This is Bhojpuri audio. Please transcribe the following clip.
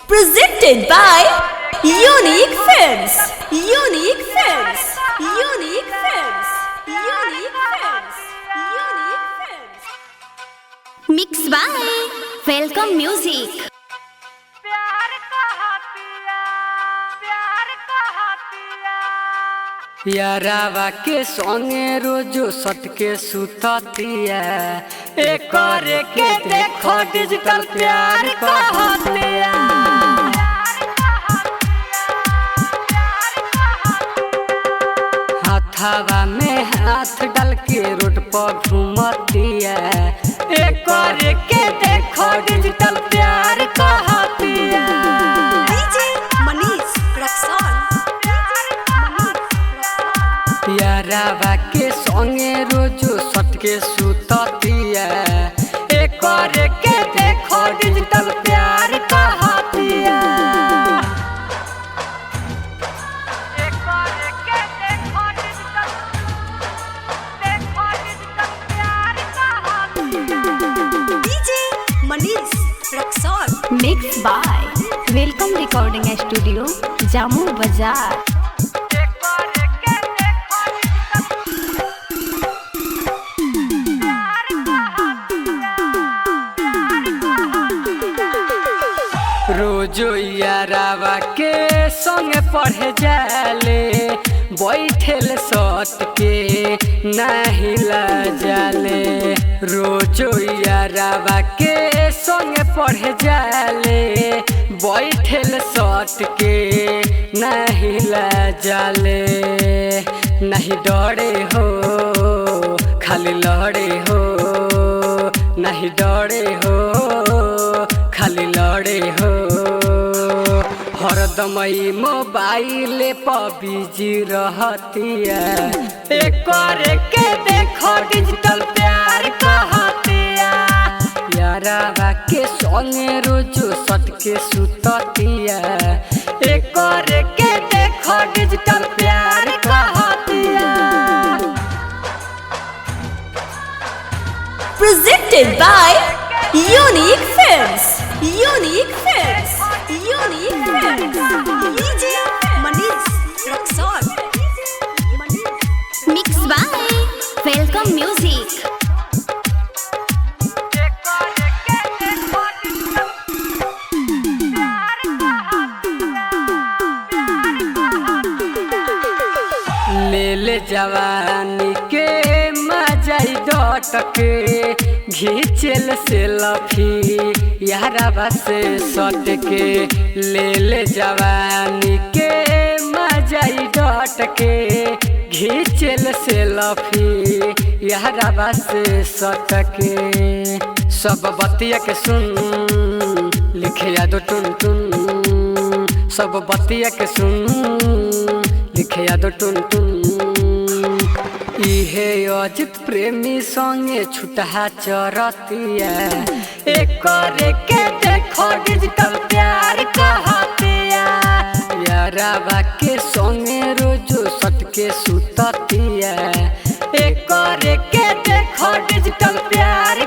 Presented by Unique Films. Unique Films. Unique Films. Unique Films. Unique Films. Mixed by Welcome Music. यारावा के संगे रोजो सटके सुततिया एकरे के देखो डिजिटल प्यार कहतिया। हाथावा में हाथ डाल के रोड पर घूमतिया एकरे के देखो डिजिटल प्यार कहतिया। यारावा के संगे रोजो सटके सुततिया एकरे के देखो डिजिटल प्यार कहतिया। एकरे के देखो डिजिटल प्यार कहतिया। DJ Manish Raksol. Mixed by Welcome Recording Studio, Jammu Bazaar. रोजो यारावा के संगे पढ़े जाले बैठेल सट के नहीं जाले। रोजो यारावा के संगे पढ़े जाले बैठेल सट के नहीं जाले। नहीं डरे हो खाली लड़े हो, नहीं डरे हो खाली लड़े हो। हरदमई मोबाइल पर बिजी रहतिया एकरे के देखो डिजिटल प्यार कहतिया। यारावा के संगे रोजो सटके सुततिया एकरे के देखो डिजिटल प्यार कहतिया। Presented by Unique Films. Unique Films. Unique Films. DJ Manish Raksol. Mixed by Welcome Music. ले ले जवानी के मजाई डटके घीचल से लफी यारावा से सटके। ले ले जवानी के मजाई डटके घीचल से लफी यारावा से सटके। सब बतिया के सुन लिखे यादो टुन टुन, सब बतिया के सुन लिखे यादो टुन टुन। इहे अजित प्रेमी संगे छुटहा चरतिया एकरे के देखो डिजिटल प्यार कहतिया। यारावा के संगे रोजो सटके सुततिया एकरे के देखो डिजिटल प्यार